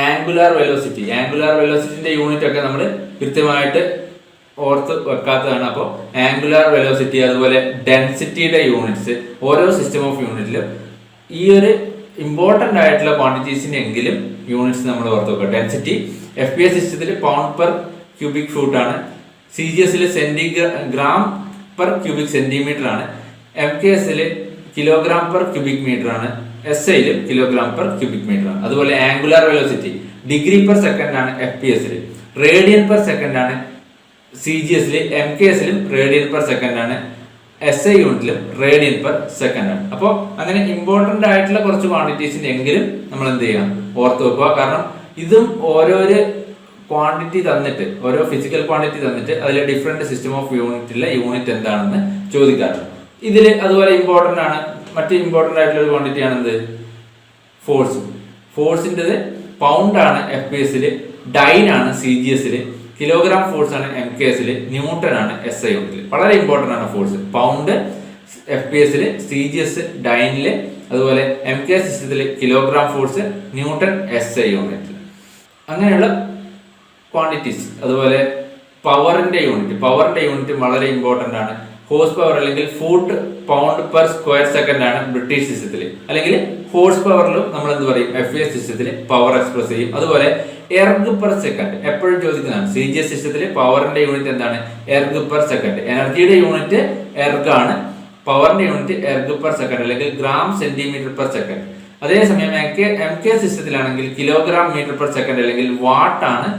ആംഗുലാർ വെലോസിറ്റിന്റെ യൂണിറ്റ് ഒക്കെ നമ്മൾ കൃത്യമായിട്ട് ഓർത്ത് വെക്കാത്തതാണ്. അപ്പോൾ ആംഗുലാർ വെലോസിറ്റി, അതുപോലെ ഡെൻസിറ്റിയുടെ യൂണിറ്റ്സ് ഓരോ സിസ്റ്റം ഓഫ് യൂണിറ്റിലും ഈ ഒരു ഇമ്പോർട്ടന്റ് ആയിട്ടുള്ള ക്വാണ്ടിറ്റീസിന്റെ എങ്കിലും യൂണിറ്റ്സ് നമ്മൾ ഓർത്ത് വെക്കുക. ഡെൻസിറ്റി FPS സിസ്റ്റത്തിൽ പൗണ്ട് പെർ ക്യൂബിക് ഫൂട്ട് ആണ്, CGSൽ ഗ്രാം പെർ ക്യൂബിക് സെന്റിമീറ്റർ ആണ്, MKS kilogram per cubic metre ആണ്, SI kilogram per cubic metre ആണ്. അതുപോലെ angular velocity degree per second ആണ് FPS, റേഡിയൻ പെർ സെക്കൻഡ് ആണ് CGS, MKS radian per second ആണ്, SI യൂണിറ്റിലും റേഡിയൻ പെർ സെക്കൻഡ് ആണ്. അപ്പോൾ അങ്ങനെ ഇമ്പോർട്ടന്റ് ആയിട്ടുള്ള കുറച്ച് ക്വാണ്ടിറ്റീസിന്റെ എങ്കിലും നമ്മൾ എന്ത് ചെയ്യണം, ഓർത്ത് വെക്കുക. കാരണം ഇതും ഓരോരോ ക്വാണ്ടിറ്റി തന്നിട്ട്, ഓരോ ഫിസിക്കൽ ക്വാണ്ടിറ്റി തന്നിട്ട് അതിൽ ഡിഫറെന്റ് സിസ്റ്റം ഓഫ് യൂണിറ്റിലെ യൂണിറ്റ് എന്താണെന്ന് ചോദിക്കാറുണ്ട്. ഇതിൽ അതുപോലെ ഇമ്പോർട്ടന്റ് ആണ്, മറ്റ് ഇമ്പോർട്ടന്റ് ആയിട്ടുള്ള ഒരു ക്വാണ്ടിറ്റി ആണ് എന്ത്, ഫോഴ്സ്. ഫോഴ്സിൻ്റെത് പൗണ്ട് ആണ് FPS, ഡൈൻ ആണ് CGS, കിലോഗ്രാം ഫോഴ്സ് ആണ് MKS, ന്യൂട്ടൺ ആണ് SI യൂണിറ്റിൽ. വളരെ ഇമ്പോർട്ടന്റ് ആണ് ഫോഴ്സ്. പൗണ്ട് FPS, CGS ഡൈനില്, അതുപോലെ MKS സിസ്റ്റത്തിൽ കിലോഗ്രാം ഫോഴ്സ്, ന്യൂട്ടൺ SI യൂണിറ്റിൽ. അങ്ങനെയുള്ള ക്വാണ്ടിറ്റീസ്. അതുപോലെ പവറിന്റെ യൂണിറ്റ് വളരെ ഇമ്പോർട്ടന്റ് ആണ്. ഹോഴ്സ് പവർ അല്ലെങ്കിൽ foot pound per square second ആണ് ബ്രിട്ടീഷ് സിസ്റ്റത്തിൽ. അല്ലെങ്കിൽ ഹോഴ്സ് പവറിലും നമ്മൾ എന്ത് പറയും, FAS സിസ്റ്റത്തിൽ പവർ എക്സ്പ്രസ് ചെയ്യും. അതുപോലെ എർഗ് പെർ സെക്കൻഡ് എപ്പോഴും ചോദിക്കുന്നതാണ്. CGS സിസ്റ്റത്തിൽ പവറിന്റെ യൂണിറ്റ് എന്താണ്, എർഗ് പെർ സെക്കൻഡ്. എനർജിയുടെ യൂണിറ്റ് എർഗ് ആണ്, പവറിന്റെ യൂണിറ്റ് എർഗ് പെർ സെക്കൻഡ് അല്ലെങ്കിൽ ഗ്രാം സെന്റിമീറ്റർ പെർ സെക്കൻഡ്. അതേസമയം MKS സിസ്റ്റത്തിലാണെങ്കിൽ കിലോഗ്രാം മീറ്റർ പെർ സെക്കൻഡ് അല്ലെങ്കിൽ വാട്ട് ആണ്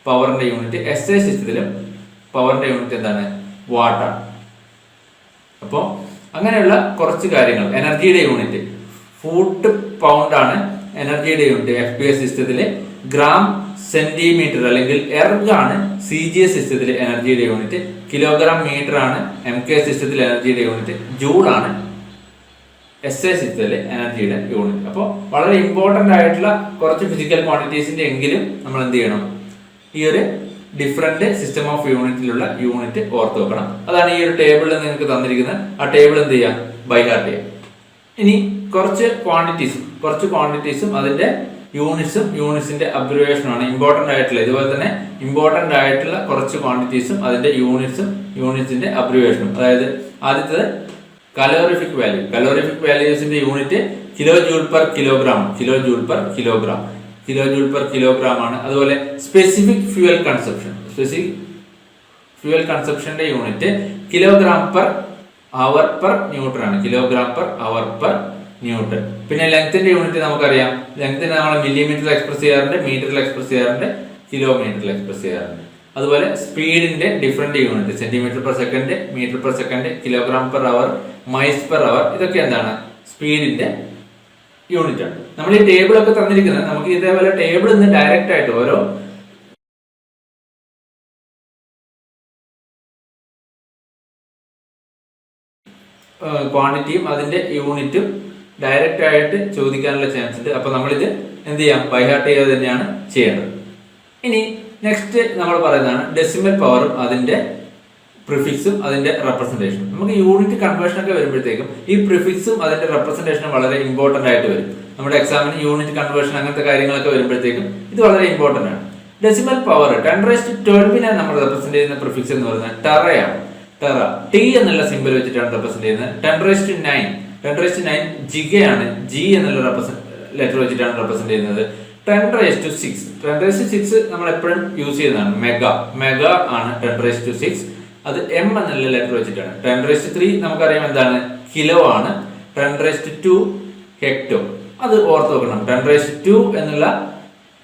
പവറിന്റെ യൂണിറ്റ്. SI സിസ്റ്റത്തിലും പവറിന്റെ യൂണിറ്റ് എന്താണ്, വാട്ടാണ്. അപ്പോൾ അങ്ങനെയുള്ള കുറച്ച് കാര്യങ്ങൾ. എനർജിയുടെ യൂണിറ്റ് ഫുട്ട് പൗണ്ട് ആണ് എനർജിയുടെ യൂണിറ്റ് FPS സിസ്റ്റത്തിലെ, ഗ്രാം സെന്റിമീറ്റർ അല്ലെങ്കിൽ എർഗ് ആണ് CGS സിസ്റ്റത്തിലെ എനർജിയുടെ യൂണിറ്റ്, കിലോഗ്രാം മീറ്റർ ആണ് MKS സിസ്റ്റത്തിലെ എനർജിയുടെ യൂണിറ്റ്, ജൂൾ ആണ് SI സിസ്റ്റത്തിലെ എനർജിയുടെ യൂണിറ്റ്. അപ്പോൾ വളരെ ഇമ്പോർട്ടന്റ് ആയിട്ടുള്ള കുറച്ച് ഫിസിക്കൽ ക്വാണ്ടിറ്റീസിന്റെ എങ്കിലും നമ്മൾ എന്ത് ചെയ്യണം, ഈ ഒരു ഡിഫറെന്റ് സിസ്റ്റം ഓഫ് യൂണിറ്റിലുള്ള യൂണിറ്റ് ഓർത്ത് വെക്കണം. അതാണ് ഈ ഒരു ടേബിളിൽ നിങ്ങൾക്ക് തന്നിരിക്കുന്നത്. ആ ടേബിൾ എന്ത് ചെയ്യാം, ബൈ ഹാർട്ട് ചെയ്യാം. ഇനി കുറച്ച് ക്വാണ്ടിറ്റീസും അതിന്റെ യൂണിറ്റ്സിന്റെ അബ്രിവേഷനും ആണ് ഇമ്പോർട്ടന്റ് ആയിട്ടുള്ള. ഇതുപോലെ തന്നെ ഇമ്പോർട്ടന്റ് ആയിട്ടുള്ള കുറച്ച് ക്വാണ്ടിറ്റീസും അതിന്റെ യൂണിറ്റ്സിന്റെ അബ്രിവേഷനും. അതായത് ആദ്യത്തേത് കലോറിഫിക് വാല്യൂസിന്റെ unit kilo joule per kilogram ആണ്. അതുപോലെ സ്പെസിഫിക് ഫ്യൂവൽ കൺസപ്ഷന്റെ unit kilogram per hour per newton ആണ്, പിന്നെ ലെങ്ത്തിന്റെ യൂണിറ്റ് നമുക്കറിയാം. ലെങ്തിനെ നമ്മൾ മില്ലിമീറ്ററിൽ എക്സ്പ്രസ് ചെയ്യാറുണ്ട്, മീറ്ററിൽ എക്സ്പ്രസ് ചെയ്യാറുണ്ട്, കിലോമീറ്ററിൽ എക്സ്പ്രസ് ചെയ്യാറുണ്ട്. അതുപോലെ സ്പീഡിന്റെ different unit centimetre per second, metre per second, kilogram per hour, miles per hour. ഇതൊക്കെ എന്താണ്, സ്പീഡിന്റെ യൂണിറ്റ് ആണ്. നമ്മൾ ഈ ടേബിൾ ഒക്കെ തന്നിരിക്കുന്നത് നമുക്ക് ഇതേപോലെ ടേബിൾ നിന്ന് ഡയറക്റ്റ് ആയിട്ട് ഓരോ ക്വാണ്ടിറ്റിയും അതിന്റെ യൂണിറ്റും ഡയറക്റ്റ് ആയിട്ട് ചോദിക്കാനുള്ള ചാൻസ് ഉണ്ട്. അപ്പൊ നമ്മളിത് എന്ത് ചെയ്യാം, ബൈ ഹാർട്ട് ചെയ്ത് തന്നെയാണ് ചെയ്യേണ്ടത്. ഇനി നെക്സ്റ്റ് നമ്മൾ പറയുന്നതാണ് ഡെസിമൽ പവറും അതിന്റെ പ്രിഫിക്സും അതിന്റെ റെപ്രസെന്റേഷനും. നമുക്ക് യൂണിറ്റ് കൺവേർഷൻ ഒക്കെ വരുമ്പോഴത്തേക്കും ഈ പ്രിഫിക്സും അതിന്റെ റെപ്രസെന്റേഷനും വളരെ ഇമ്പോർട്ടന്റ് ആയിട്ട് വരും. നമ്മുടെ എക്സാമിന് യൂണിറ്റ് കൺവേർഷൻ അങ്ങനത്തെ കാര്യങ്ങളൊക്കെ വരുമ്പോഴത്തേക്കും ഇത് വളരെ ഇമ്പോർട്ടന്റ് ആണ്. ഡെസിമൽ പവർ 10⁻12 നമ്മൾ റെപ്രസെന്റ് ചെയ്യുന്ന പ്രിഫിക്സ് എന്ന് പറയുന്നത് ടെറയാണ്. ടി എന്നുള്ള സിമ്പിൾ വെച്ചിട്ടാണ് റെപ്രസെന്റ് ചെയ്യുന്നത്. 10⁻9 ജിഗയാണ്, ജി എന്നുള്ള ലെറ്റർ വെച്ചിട്ടാണ് റെപ്രസെന്റ് ചെയ്യുന്നത്. 10⁻6 നമ്മൾ എപ്പോഴും യൂസ് ചെയ്യുന്നതാണ്. മെഗാ ആണ് 10⁻6. അത് എം എന്നുള്ള ലെറ്റർ വെച്ചിട്ടാണ്. 10⁻3 നമുക്കറിയാം എന്താണ്, കിലോ ആണ്. 10⁻2 ഹെക്ടോ. അത് ഓർത്ത് വെക്കണം. 10⁻2 എന്നുള്ള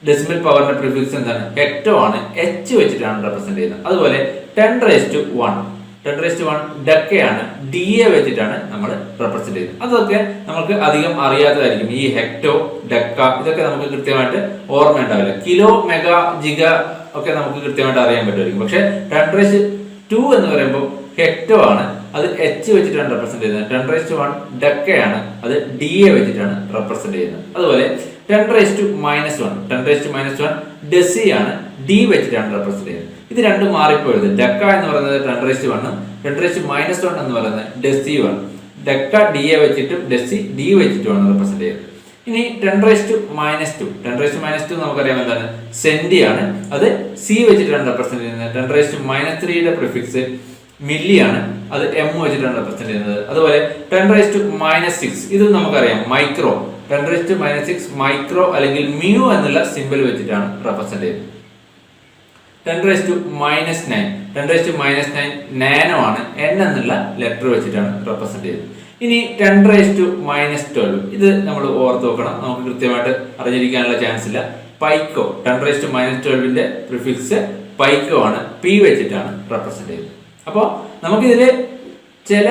ഡെസിമൽ പവറിന്റെ പ്രിഫിക്സ് എന്താണ്, ഹെക്ടോ ആണ്. എച്ച് വെച്ചിട്ടാണ് റെപ്രസെന്റ് ചെയ്യുന്നത്. അതുപോലെ 10⁻1 ഡക്കയാണ്, ഡി എ വെച്ചിട്ടാണ് നമ്മൾ റെപ്രസെന്റ് ചെയ്യുന്നത്. അതൊക്കെ നമുക്ക് അധികം അറിയാത്തതായിരിക്കും. ഈ ഹെക്ടോ, ഡക്ക ഇതൊക്കെ നമുക്ക് കൃത്യമായിട്ട് ഓർമ്മ ഉണ്ടാവില്ല. കിലോ, മെഗാ, ജിഗ ഒക്കെ നമുക്ക് കൃത്യമായിട്ട് അറിയാൻ പറ്റുമായിരിക്കും. പക്ഷെ 10⁻2 എന്ന് പറയുമ്പോൾ ഹെക്ടോ ആണ്, അത് എച്ച് വെച്ചിട്ടാണ് റെപ്രസെന്റ് ചെയ്യുന്നത്. 10⁻1 ഡക്കയാണ്, അത് ഡി എ വെച്ചിട്ടാണ് റെപ്രസെന്റ് ചെയ്യുന്നത്. അതുപോലെ 10⁻1 ഡെസിയാണ്, ഡി വെച്ചിട്ടാണ് റെപ്രസെന്റ് ചെയ്യുന്നത്. ഇത് രണ്ടും മാറിപ്പോയത്. ഡക്ക എന്ന് പറയുന്നത് 10⁻1, 10⁻1 എന്ന് പറയുന്നത് ഡെസി1. ഡക്ക ഡി എ വെച്ചിട്ടും ഡെസി ഡി വെച്ചിട്ടുമാണ് റെപ്രസെന്റ് ചെയ്യുന്നത്. ഇനി 10⁻2 നമുക്കറിയാം എന്താണ്, സെന്റി ആണ്, അത് സി വെച്ചിട്ടാണ് റെപ്രസെന്റ് ചെയ്യുന്നത്. 10⁻3 പ്രിഫിക്സ് മില്ലി ആണ്, അത് എം വെച്ചിട്ടാണ് റെപ്രസെന്റ് ചെയ്യുന്നത്. അതുപോലെ 10⁻6 ഇതും നമുക്കറിയാം, മൈക്രോ. 10⁻6 മൈക്രോ അല്ലെങ്കിൽ മ്യൂ എന്നുള്ള സിമ്പിൾ വെച്ചിട്ടാണ് റെപ്രസെന്റ് ചെയ്യുന്നത്. 10⁻9 10⁻⁹ നാനോ ആണ് n എന്നുള്ള ലെറ്റർ വെച്ചിട്ടാണ് റെപ്രസെന്റ് ചെയ്തത്. ഇനി 10⁻⁻12 ഇത് നമ്മൾ ഓർത്ത് വെക്കണം, നമുക്ക് കൃത്യമായിട്ട് അറിഞ്ഞിരിക്കാനുള്ള ചാൻസ് ഇല്ല. പൈക്കോ 10⁻⁻12ന്റെ പ്രിഫിക്സ് പൈക്കോ ആണ്, പി വെച്ചിട്ടാണ് റെപ്രസെന്റ് ചെയ്തത്. അപ്പോൾ നമുക്കിതില് ചില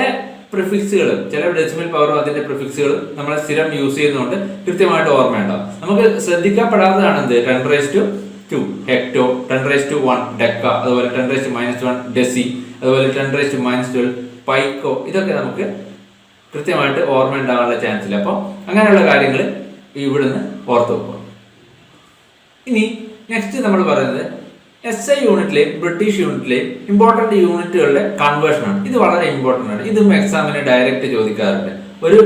പ്രിഫിക്സുകളും ചില ഡെസിമൽ പവറും അതിന്റെ പ്രിഫിക്സുകളും നമ്മൾ സ്ഥിരം യൂസ് ചെയ്യുന്നതുകൊണ്ട് കൃത്യമായിട്ട് ഓർമ്മയുണ്ടാവും. നമുക്ക് ശ്രദ്ധിക്കപ്പെടാത്തതാണ് എന്ത് 10⁻2 ഹെക്ടോ, 10⁻1 ഡെക്ക, അതുപോലെ 10⁻1 ഡെസി, അതുപോലെ 10⁻12 പൈക്കോ. ഇതൊക്കെ നമുക്ക് കൃത്യമായിട്ട് ഓർമ്മ ഉണ്ടാകാനുള്ള ചാൻസ് ഇല്ല. അപ്പോൾ അങ്ങനെയുള്ള കാര്യങ്ങൾ ഇവിടുന്ന് ഓർത്ത് വെക്കുക. ഇനി നെക്സ്റ്റ് നമ്മൾ പറയുന്നത് SI യൂണിറ്റിലെയും ബ്രിട്ടീഷ് യൂണിറ്റിലെയും ഇമ്പോർട്ടന്റ് യൂണിറ്റുകളുടെ കൺവേർഷൻ ആണ്. ഇത് വളരെ ഇമ്പോർട്ടന്റ് ആണ്. ഇതും എക്സാമിന് ഡയറക്റ്റ് ചോദിക്കാറുണ്ട്. ഒരു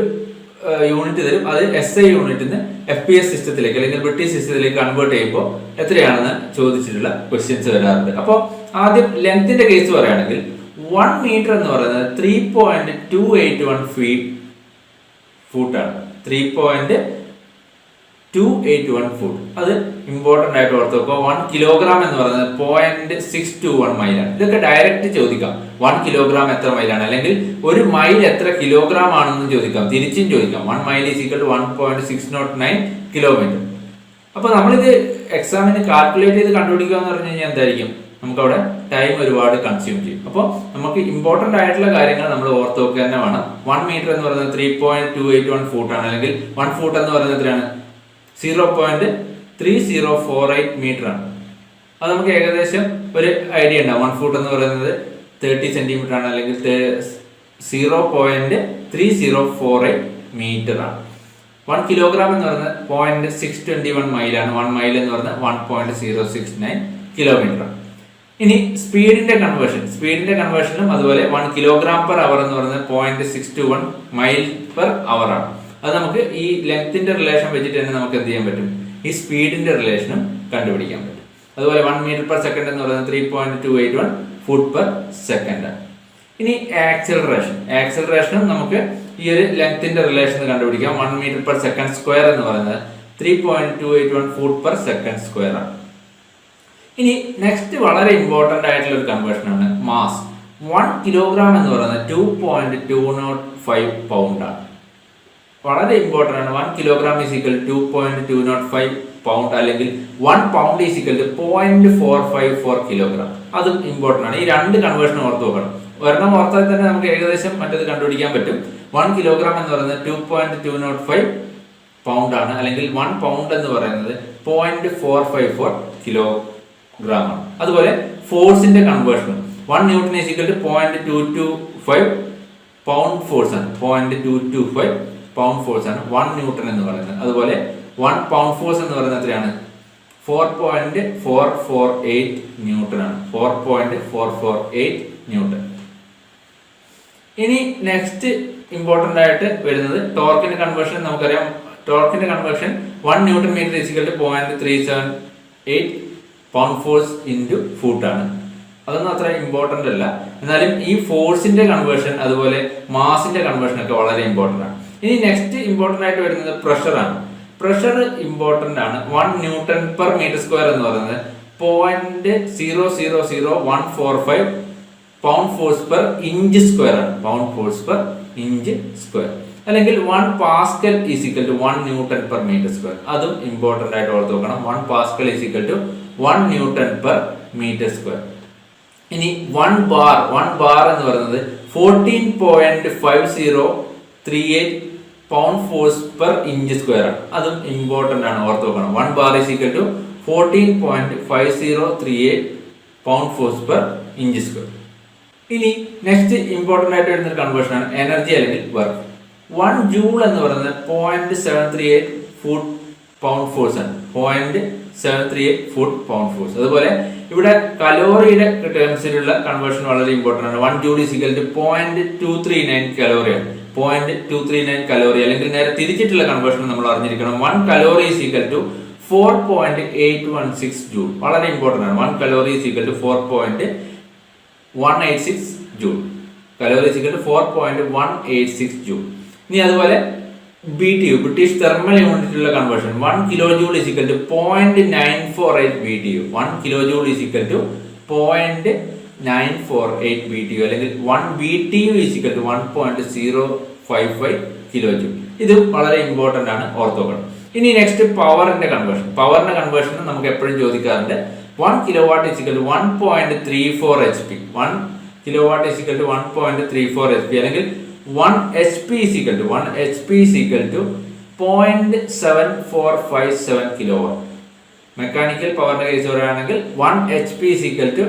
യൂണിറ്റ് തരും, അത് SI യൂണിറ്റിന് FPS സിസ്റ്റത്തിലേക്ക് അല്ലെങ്കിൽ ബ്രിട്ടീഷ് സിസ്റ്റത്തിലേക്ക് കൺവേർട്ട് ചെയ്യുമ്പോൾ എത്രയാണെന്ന് ചോദിച്ചിട്ടുള്ള ക്വസ്റ്റ്യൻസ് വരാറുണ്ട്. അപ്പോൾ ആദ്യം ലെങ്ത്തിന്റെ കേസ് പറയുകയാണെങ്കിൽ 1 മീറ്റർ എന്ന് പറയുന്നത് 3.281 ഫൂട്ടാണ്. 3.281 ഫുട്ട്. അത് ഇമ്പോർട്ടന്റ് ആയിട്ട് ഓർത്ത് വെക്കുക. 1 കിലോഗ്രാം എന്ന് പറയുന്നത് 0.621 മൈലാണ്. ഇതൊക്കെ ഡയറക്റ്റ് ചോദിക്കാം. 1 കിലോഗ്രാം എത്ര മൈലാണ്, അല്ലെങ്കിൽ ഒരു മൈൽ എത്ര കിലോഗ്രാം ആണെന്ന് ചോദിക്കാം, തിരിച്ചും ചോദിക്കാം. 1 mile is equal to 1.609 kilometre. അപ്പൊ നമ്മളിത് എക്സാമിന് കാൽക്കുലേറ്റ് ചെയ്ത് കണ്ടുപിടിക്കുക എന്ന് പറഞ്ഞു കഴിഞ്ഞാൽ എന്തായിരിക്കും, നമുക്കവിടെ ടൈം ഒരുപാട് കൺസ്യൂം ചെയ്യും. അപ്പോൾ നമുക്ക് ഇമ്പോർട്ടന്റ് ആയിട്ടുള്ള കാര്യങ്ങൾ നമ്മൾ ഓർത്ത് വെക്കുക തന്നെ വേണം. 1 മീറ്റർ എന്ന് പറയുന്നത് 3.281 ഫൂട്ടാണ്, അല്ലെങ്കിൽ 1 ഫൂട്ട് എന്ന് പറയുന്നത് എത്രയാണ്, 0.3048 മീറ്റർ ആണ്. അത് നമുക്ക് ഏകദേശം ഒരു ഐഡിയ ഉണ്ടാവും. 1 ഫൂട്ട് എന്ന് പറയുന്നത് 30 സെന്റിമീറ്റർ ആണ്, അല്ലെങ്കിൽ 0.3048 മീറ്റർ ആണ്. 1 കിലോഗ്രാം എന്ന് പറയുന്നത് 0.621 മൈലാണ്. 1 മൈൽ എന്ന് പറയുന്നത് 1.069 കിലോമീറ്റർ ആണ്. ഇനി സ്പീഡിന്റെ കൺവേർഷനും അതുപോലെ 1 കിലോഗ്രാം പെർ അവർ എന്ന് പറയുന്നത് 0.621 മൈൽ പെർ അവർ ആണ്. അത് നമുക്ക് ഈ ലെങ്ത്തിന്റെ റിലേഷൻ വെച്ചിട്ട് തന്നെ നമുക്ക് എന്ത് ചെയ്യാൻ പറ്റും, ഈ സ്പീഡിന്റെ റിലേഷനും കണ്ടുപിടിക്കാൻ പറ്റും. അതുപോലെ 1 മീറ്റർ പെർ സെക്കൻഡ് എന്ന് പറയുന്നത് 3.281 ഫുട്ട് പെർ സെക്കൻഡ് ആണ്. ഇനി ആക്സിലറേഷനും നമുക്ക് ഈ ഒരു ലെങ്ത്തിന്റെ റിലേഷൻ കണ്ടുപിടിക്കാം. 1 മീറ്റർ പെർ സെക്കൻഡ് സ്ക്വയർ എന്ന് പറയുന്നത് 3.281 ഫുട്ട് പെർ സെക്കൻഡ് സ്ക്വയർ ആണ്. ഇനി നെക്സ്റ്റ് വളരെ ഇമ്പോർട്ടന്റ് ആയിട്ടുള്ള ഒരു കൺവേർഷൻ ആണ് മാസ്. 1 കിലോഗ്രാം എന്ന് പറയുന്നത് 2.205 പൗണ്ട് ആണ്. വളരെ ഇമ്പോർട്ടന്റ് ആണ്. 1 കിലോഗ്രാം ഈസ് ഈക്വൽ 2.205 പൗണ്ട്, അല്ലെങ്കിൽ 1 പൗണ്ട് ഈസ് ഈക്വൽ 0.454 കിലോഗ്രാം. അതും ഇമ്പോർട്ടന്റ് ആണ്. ഈ രണ്ട് കൺവേർഷൻ ഓർത്ത് നോക്കണം. ഒരെണ്ണം ഓർത്താൽ തന്നെ നമുക്ക് ഏകദേശം മറ്റത് കണ്ടുപിടിക്കാൻ പറ്റും. 1 കിലോഗ്രാം എന്ന് പറയുന്നത് 2.205 പൗണ്ട് ആണ്, അല്ലെങ്കിൽ 1 പൗണ്ട് എന്ന് പറയുന്നത് 0.454 കിലോഗ്രാം ആണ്. അതുപോലെ ഫോഴ്സിന്റെ conversion 1 newton is equal 0.225 pound force ആണ്. 0.225 പൗണ്ട് ഫോഴ്സ് ആണ് 1 ന്യൂട്ടൺ എന്ന് പറയുന്നത്. അതുപോലെ 1 പൗണ്ട് ഫോഴ്സ് എന്ന് പറയുന്നത് എത്രയാണ്, 4.448 ന്യൂട്ടൺ ആണ്. 4.448 ന്യൂട്ടൺ. ഇനി നെക്സ്റ്റ് ഇമ്പോർട്ടന്റ് ആയിട്ട് വരുന്നത് ടോർക്കിന്റെ കൺവേർഷൻ. നമുക്കറിയാം ടോർക്കിന്റെ conversion 1 newton metre is equal to 0.378 pound force into foot ആണ്. അതൊന്നും അത്ര ഇമ്പോർട്ടന്റ് അല്ല. എന്നാലും ഈ ഫോഴ്സിന്റെ കൺവേർഷൻ അതുപോലെ മാസിന്റെ കൺവേർഷൻ ഒക്കെ വളരെ ഇമ്പോർട്ടന്റ് ആണ്. ഇനി നെക്സ്റ്റ് ഇമ്പോർട്ടന്റ് ആയിട്ട് വരുന്നത് പ്രഷർ ആണ്. പ്രഷർ ഇമ്പോർട്ടന്റ് ആണ്. 1 ന്യൂട്ടൺ പെർ മീറ്റർ സ്ക്വയർ എന്ന് പറയുന്നത് 0.0000145 pound force per inch square ആണ്. Pound force per inch square, അല്ലെങ്കിൽ 1 pascal is equal to 1 newton per metre square. അതും ഇമ്പോർട്ടന്റ് ആയിട്ട് ഓർത്ത് നോക്കണം. 1 pascal is equal to 1 newton per metre square. ഇനി 1 bar എന്ന് പറയുന്നത് 14.5038 pound force per inch square ആണ്. അതും ഇമ്പോർട്ടന്റ് ആണ്, ഓർത്ത് നോക്കണം. 1 bar is equal to 14.5038 pound force per inch square. ഇനി നെക്സ്റ്റ് ഇമ്പോർട്ടന്റ് ആയിട്ട് വരുന്ന ഒരു കൺവേർഷൻ ആണ് എനർജി അല്ലെങ്കിൽ വർക്ക്. 1 ജൂൾ എന്ന് പറയുന്നത് 0.738 ഫുട്ട് പൗണ്ട് ഫോഴ്സ് ആണ്. 0.738 ഫുട്ട് പൗണ്ട് ഫോഴ്സ്. അതുപോലെ ഇവിടെ കലോറിയുടെ ടേംസിലുള്ള കൺവേർഷൻ വളരെ ഇമ്പോർട്ടന്റ് ആണ്. 1 ജൂൾ ഈസ് ഈക്വൽ ടു 0.239 കലോറിയാണ്. 0.239 കലോറി, അല്ലെങ്കിൽ നേരെ തിരിച്ചിട്ടുള്ള കൺവേർഷൻ നമ്മൾ അറിഞ്ഞിരിക്കണം. 1 calorie is equal to 4.816 joule. വളരെ ഇമ്പോർട്ടന്റ് ആണ്. 1 calorie is equal to 4.186 joule. Calorie is equal to 4.186 joule. ഇനി അതുപോലെ BTU, ബ്രിട്ടീഷ് തെർമൽ യൂണിറ്റിലുള്ള conversion 1 kilo joule is equal to 0.948 BTU. 1 kilo joule is equal to 0.948 1.948 BTU അല്ലെങ്കിൽ 1 BTU is equal to 1.055 kilo joule. ഇത് വളരെ important ആണ്, ഓർത്തോക്കണം. ഇനി next പവറിന്റെ conversion നമുക്ക് എപ്പോഴും ചോദിക്കാറുണ്ട്. 1 kilowatt is equal to 1.34 HP. 1 kilowatt is equal to 1.34 HP അല്ലെങ്കിൽ 1 HP is equal to 0.7457 kilowatt. Mechanical പവറിന്റെ കേസ് പറയുകയാണെങ്കിൽ 1 HP is equal to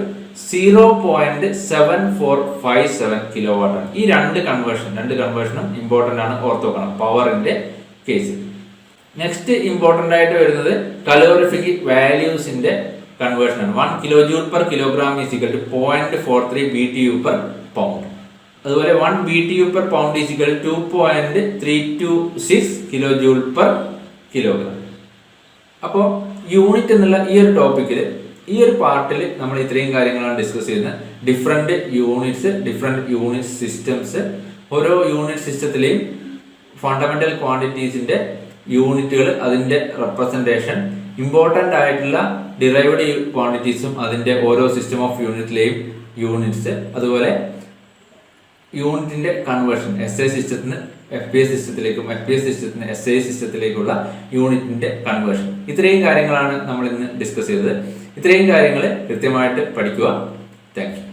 0.7457 kilowatt ആണ്. ഈ രണ്ട് കൺവേർഷനും ഇമ്പോർട്ടന്റ് ആണ്, ഓർത്തോക്കണം പവറിന്റെ കേസ്. നെക്സ്റ്റ് ഇമ്പോർട്ടന്റ് ആയിട്ട് വരുന്നത് കലോറിഫിക് വാല്യൂസിന്റെ കൺവേർഷൻ ആണ്. 1 kilojoule per kilogram is equal to 0.43 BTU per pound. അതുപോലെ 1 BTU per pound is equal to 2.326 kilojoule per kilogram. അപ്പോൾ യൂണിറ്റ് എന്നുള്ള ഈ ഒരു ടോപ്പിക്കിൽ, ഈ ഒരു പാർട്ടിൽ നമ്മൾ ഇത്രയും കാര്യങ്ങളാണ് ഡിസ്കസ് ചെയ്യുന്നത്. ഡിഫറെന്റ് യൂണിറ്റ് സിസ്റ്റംസ്, ഓരോ യൂണിറ്റ് സിസ്റ്റത്തിലെയും ഫണ്ടമെന്റൽ ക്വാണ്ടിറ്റീസിന്റെ യൂണിറ്റുകൾ, അതിന്റെ റെപ്രസെന്റേഷൻ, ഇമ്പോർട്ടന്റ് ആയിട്ടുള്ള ഡിറൈവ്ഡ് ക്വാണ്ടിറ്റീസും അതിന്റെ ഓരോ സിസ്റ്റം ഓഫ് യൂണിറ്റിലെയും യൂണിറ്റ്സ്, അതുപോലെ യൂണിറ്റിന്റെ കൺവേർഷൻ SI സിസ്റ്റത്തിന് FPS സിസ്റ്റത്തിലേക്കും FPS സിസ്റ്റത്തിന് SI സിസ്റ്റത്തിലേക്കുള്ള യൂണിറ്റിന്റെ കൺവേർഷൻ. ഇത്രയും കാര്യങ്ങളാണ് നമ്മൾ ഇന്ന് ഡിസ്കസ് ചെയ്തത്. ഇത്രയും കാര്യങ്ങൾ കൃത്യമായിട്ട് പഠിക്കുക. Thank you.